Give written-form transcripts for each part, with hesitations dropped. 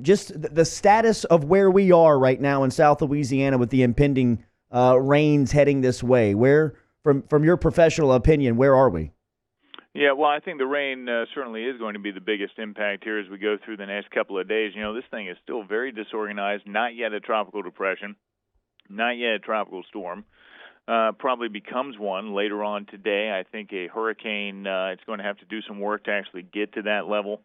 Just the status of where we are right now in South Louisiana with the impending rains heading this way. Where, from your professional opinion, where are we? Yeah, well, I think the rain certainly is going to be the biggest impact here as we go through the next couple of days. You know, this thing is still very disorganized, not yet a tropical depression, not yet a tropical storm. Probably becomes one later on today. I think a hurricane, it's going to have to do some work to actually get to that level.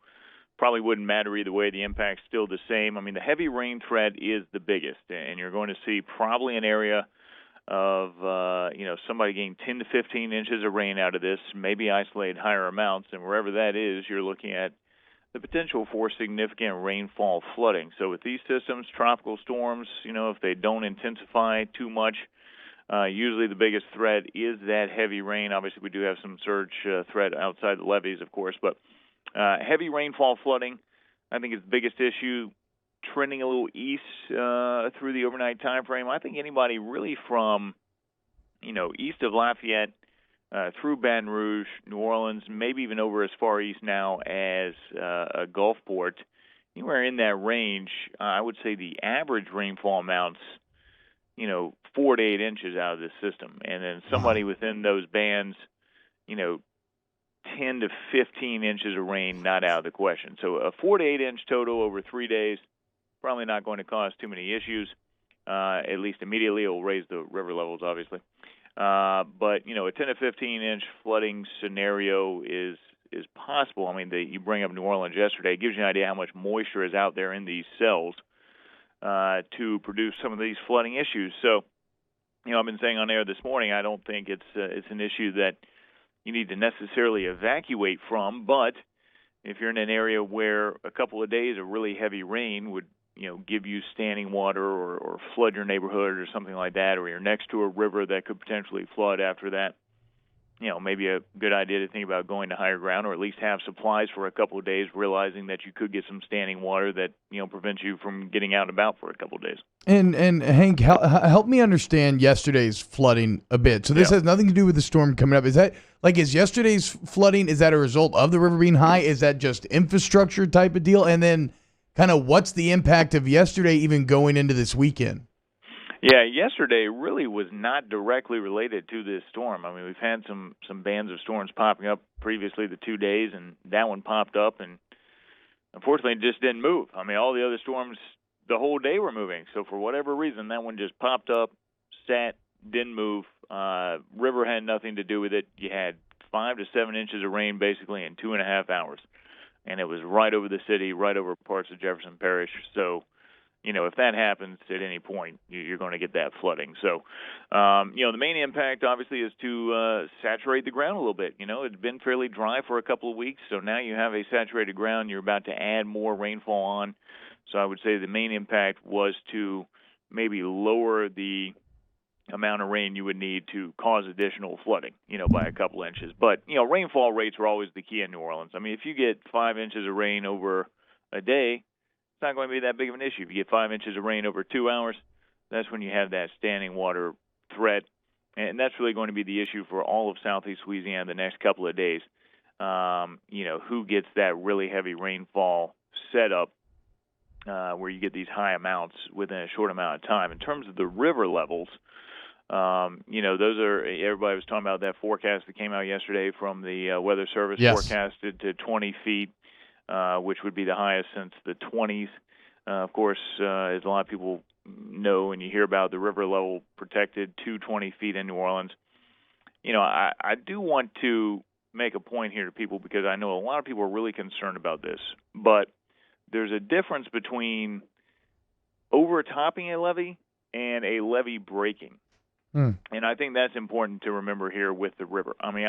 Probably wouldn't matter either way. The impact's still the same. I mean, the heavy rain threat is the biggest, and you're going to see probably an area of somebody getting 10 to 15 inches of rain out of this, maybe isolate higher amounts, and wherever that is, you're looking at the potential for significant rainfall flooding. So with these systems, tropical storms, if they don't intensify too much, usually the biggest threat is that heavy rain. Obviously, we do have some surge threat outside the levees, of course, but heavy rainfall flooding, I think, is the biggest issue. Trending a little east through the overnight time frame. I think anybody really from, east of Lafayette through Baton Rouge, New Orleans, maybe even over as far east now as Gulfport, anywhere in that range, I would say the average rainfall amounts, 4 to 8 inches out of this system. And then somebody within those bands, 10 to 15 inches of rain not out of the question. So a 4 to 8 inch total over 3 days, probably not going to cause too many issues, at least immediately. It will raise the river levels, obviously. But, a 10 to 15 inch flooding scenario is possible. I mean, you bring up New Orleans yesterday. It gives you an idea how much moisture is out there in these cells to produce some of these flooding issues. So, I've been saying on air this morning, I don't think it's an issue that you need to necessarily evacuate from, but if you're in an area where a couple of days of really heavy rain would give you standing water or flood your neighborhood or something like that, or you're next to a river that could potentially flood after that, maybe a good idea to think about going to higher ground, or at least have supplies for a couple of days, realizing that you could get some standing water that, prevents you from getting out and about for a couple of days. And Hank, help me understand yesterday's flooding a bit. So this has nothing to do with the storm coming up. Is yesterday's flooding, is that a result of the river being high? Is that just infrastructure type of deal? And then kind of what's the impact of yesterday even going into this weekend? Yeah, yesterday really was not directly related to this storm. I mean, we've had some bands of storms popping up previously the 2 days, and that one popped up, and unfortunately it just didn't move. I mean, all the other storms the whole day were moving. So for whatever reason, that one just popped up, sat, didn't move. River had nothing to do with it. You had 5 to 7 inches of rain basically in 2.5 hours. And it was right over the city, right over parts of Jefferson Parish. So, if that happens at any point, you're going to get that flooding. So, the main impact, obviously, is to saturate the ground a little bit. It's been fairly dry for a couple of weeks, so now you have a saturated ground. You're about to add more rainfall on. So I would say the main impact was to maybe lower the amount of rain you would need to cause additional flooding, by a couple inches. But, rainfall rates are always the key in New Orleans. I mean, if you get 5 inches of rain over a day, it's not going to be that big of an issue. If you get 5 inches of rain over 2 hours, that's when you have that standing water threat. And that's really going to be the issue for all of southeast Louisiana the next couple of days. Who gets that really heavy rainfall set up where you get these high amounts within a short amount of time. In terms of the river levels, those are, everybody was talking about that forecast that came out yesterday from the Weather Service, forecasted to 20 feet, which would be the highest since the 20s. Of course, as a lot of people know and you hear about, the river level protected to 20 feet in New Orleans. I do want to make a point here to people because I know a lot of people are really concerned about this, but there's a difference between overtopping a levee and a levee breaking. And I think that's important to remember here with the river. I mean,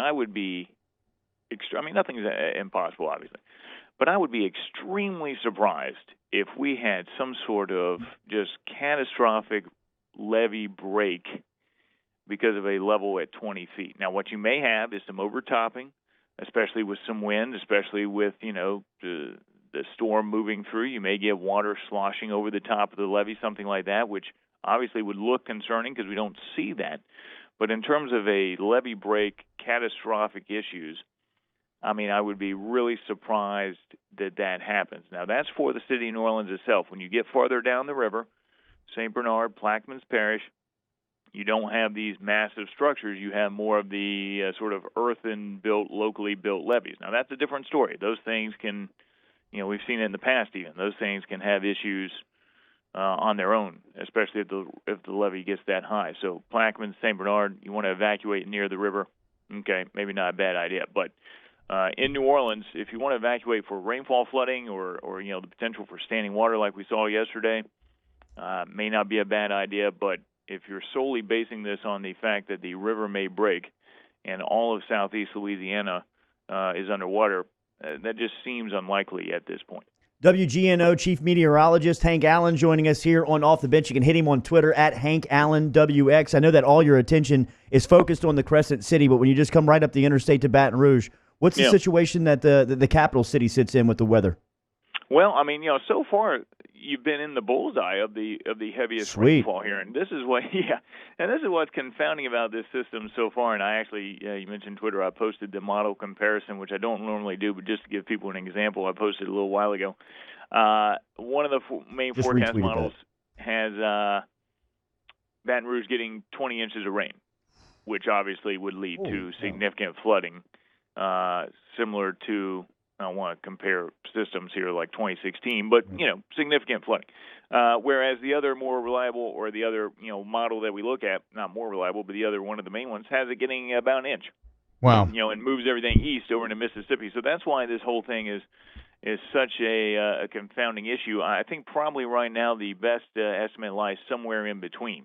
nothing's impossible, obviously, but I would be extremely surprised if we had some sort of just catastrophic levee break because of a level at 20 feet. Now, what you may have is some overtopping, especially with some wind, especially with, the storm moving through. You may get water sloshing over the top of the levee, something like that, which obviously would look concerning because we don't see that. But in terms of a levee break, catastrophic issues, I mean, I would be really surprised that happens. Now, that's for the city of New Orleans itself. When you get farther down the river, St. Bernard, Plaquemines Parish, you don't have these massive structures. You have more of the sort of earthen-built, locally built levees. Now, that's a different story. Those things can, we've seen it in the past even. Those things can have issues on their own, especially if the levee gets that high. So Plaquemines, St. Bernard, you want to evacuate near the river. Okay, maybe not a bad idea. But in New Orleans, if you want to evacuate for rainfall flooding or the potential for standing water like we saw yesterday, may not be a bad idea. But if you're solely basing this on the fact that the river may break and all of southeast Louisiana is underwater, that just seems unlikely at this point. WGNO Chief Meteorologist Hank Allen joining us here on Off the Bench. You can hit him on Twitter at Hank Allen WX. I know that all your attention is focused on the Crescent City, but when you just come right up the interstate to Baton Rouge, what's the situation that the capital city sits in with the weather? Well, I mean, so far you've been in the bullseye of the heaviest rainfall here, and this is what's confounding about this system so far. And I actually, you mentioned Twitter. I posted the model comparison, which I don't normally do, but just to give people an example, I posted a little while ago. One of the main just forecast models has Baton Rouge getting 20 inches of rain, which obviously would lead to significant flooding, similar to. I don't want to compare systems here like 2016, but, significant flooding. Whereas the other more reliable or the other, model that we look at, not more reliable, but the other one of the main ones, has it getting about an inch. Wow. And moves everything east over into Mississippi. So that's why this whole thing is such a confounding issue. I think probably right now the best estimate lies somewhere in between.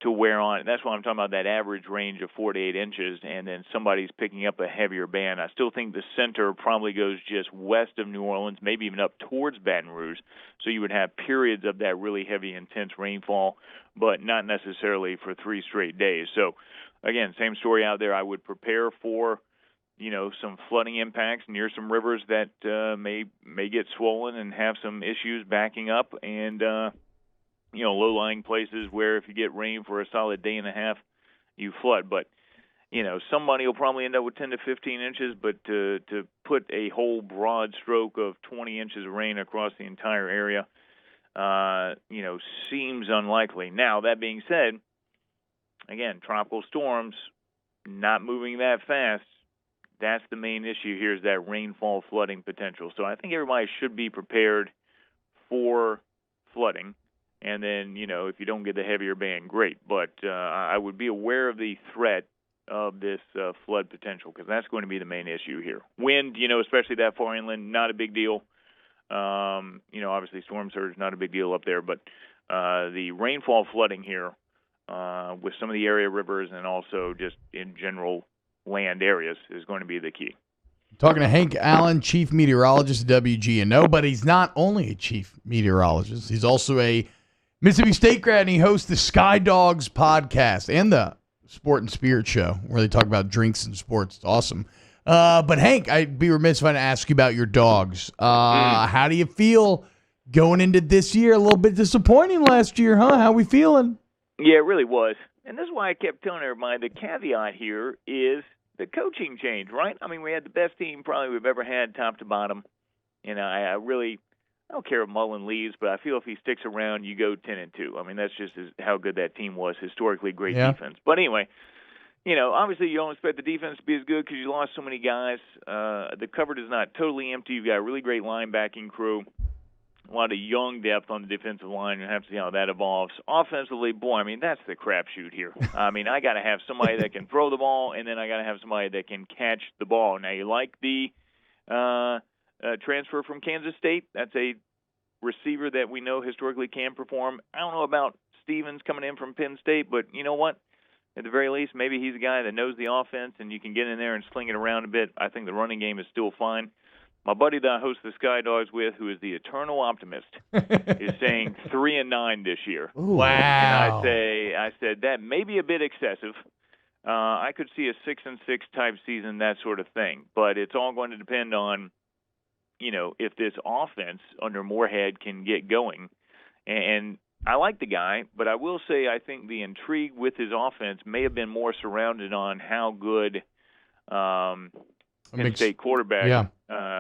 To where on, that's why I'm talking about that average range of 4 to 8 inches, and then somebody's picking up a heavier band. I still think the center probably goes just west of New Orleans, maybe even up towards Baton Rouge. So you would have periods of that really heavy, intense rainfall, but not necessarily for 3 straight days. So, again, same story out there. I would prepare for, some flooding impacts near some rivers that may get swollen and have some issues backing up, and low-lying places where if you get rain for a solid day and a half, you flood. But, somebody will probably end up with 10 to 15 inches, but to put a whole broad stroke of 20 inches of rain across the entire area, seems unlikely. Now, that being said, again, tropical storms not moving that fast, that's the main issue here is that rainfall flooding potential. So I think everybody should be prepared for flooding. And then, if you don't get the heavier band, great. But I would be aware of the threat of this flood potential because that's going to be the main issue here. Wind, especially that far inland, not a big deal. Obviously storm surge, not a big deal up there. But the rainfall flooding here with some of the area rivers and also just in general land areas is going to be the key. Talking to Hank Allen, Chief Meteorologist at WGNO, but he's not only a Chief Meteorologist. He's also a Mississippi State grad, and he hosts the Sky Dogs podcast and the Sport and Spirit show, where they talk about drinks and sports. It's awesome. But, Hank, I'd be remiss if I didn't ask you about your dogs. How do you feel going into this year? A little bit disappointing last year, huh? How we feeling? Yeah, it really was. And this is why I kept telling everybody the caveat here is the coaching change, right? I mean, we had the best team probably we've ever had top to bottom. I don't care if Mullen leaves, but I feel if he sticks around, you go 10-2. I mean, that's just how good that team was. Historically great defense. But anyway, obviously you don't expect the defense to be as good because you lost so many guys. The cupboard is not totally empty. You've got a really great linebacking crew. A lot of young depth on the defensive line. You'll have to see how that evolves. Offensively, boy, I mean, that's the crapshoot here. I mean, I got to have somebody that can throw the ball, and then I got to have somebody that can catch the ball. Now, you like the transfer from Kansas State. That's a receiver that we know historically can perform. I don't know about Stevens coming in from Penn State, but you know what? At the very least, maybe he's a guy that knows the offense and you can get in there and sling it around a bit. I think the running game is still fine. My buddy that I host the Sky Dogs with, who is the eternal optimist, is saying 3-9 this year. Ooh, wow. And I said that may be a bit excessive. I could see a 6-6 type season, that sort of thing. But it's all going to depend on, if this offense under Moorhead can get going. And I like the guy, but I will say I think the intrigue with his offense may have been more surrounded on how good Penn State quarterback. Yeah.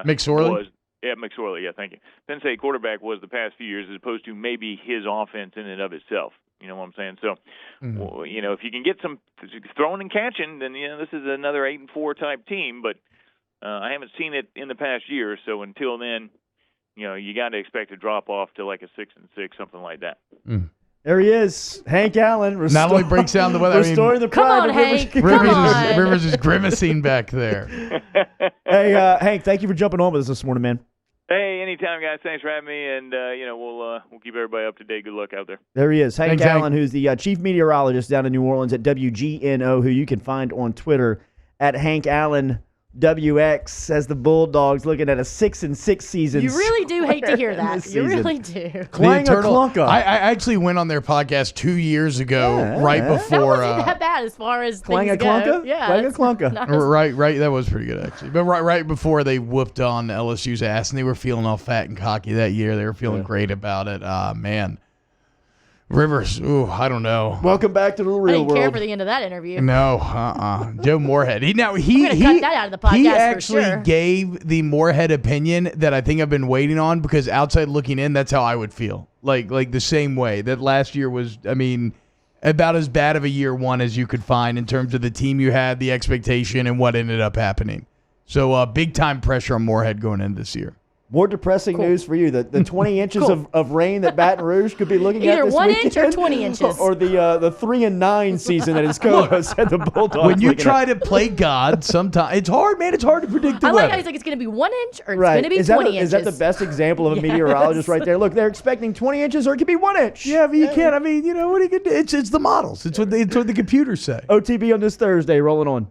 McSorley? McSorley. Yeah, thank you. Penn State quarterback was the past few years, as opposed to maybe his offense in and of itself. You know what I'm saying? So, if you can get some throwing and catching, then this is another 8-4 type team. But I haven't seen it in the past year. So until then, you got to expect a drop off to like a 6-6, something like that. There he is, Hank Allen. Not only breaks down the weather. Restoring the pride. Come on, Hank. Rivers is grimacing back there. Hey, Hank, thank you for jumping on with us this morning, man. Hey, anytime, guys. Thanks for having me, and we'll keep everybody up to date. Good luck out there. There he is, Hank Thanks, Allen, who's the chief meteorologist down in New Orleans at WGNO, who you can find on Twitter at Hank Allen WX, as the Bulldogs looking at a 6-6 season. You really do hate to hear that. You really do. Clang or clunk up. I actually went on their podcast 2 years ago, right before. That wasn't that bad as far as Clang things a clunka? go. Yeah, Clang a clunka. Right. That was pretty good, actually. But right before they whooped on LSU's ass, and they were feeling all fat and cocky that year. They were feeling great about it. Man. Rivers, I don't know. Welcome back to the real world. I didn't care for the end of that interview. No, Joe Moorhead. He I'm gonna cut that out of the podcast. He actually for sure. gave the Moorhead opinion that I think I've been waiting on, because outside looking in, that's how I would feel. Like the same way that last year was. I mean, about as bad of a year one as you could find in terms of the team you had, the expectation, and what ended up happening. So big time pressure on Moorhead going into this year. More depressing news for you, the 20 inches of rain that Baton Rouge could be looking at Either this 1 weekend, inch or 20 inches. or the 3-9 season that his co-host said the Bulldogs. When you looking try at. to play God, sometimes it's hard, man. It's hard to predict the I weather. like how he's like, it's going to be 1 inch or it's Right. going to be 20 inches. Is that the best example of a meteorologist right there? Look, they're expecting 20 inches or it could be 1 inch. Yeah, but you can't. I mean, what do you do? It's the models. It's what the computers say. OTB on this Thursday, rolling on.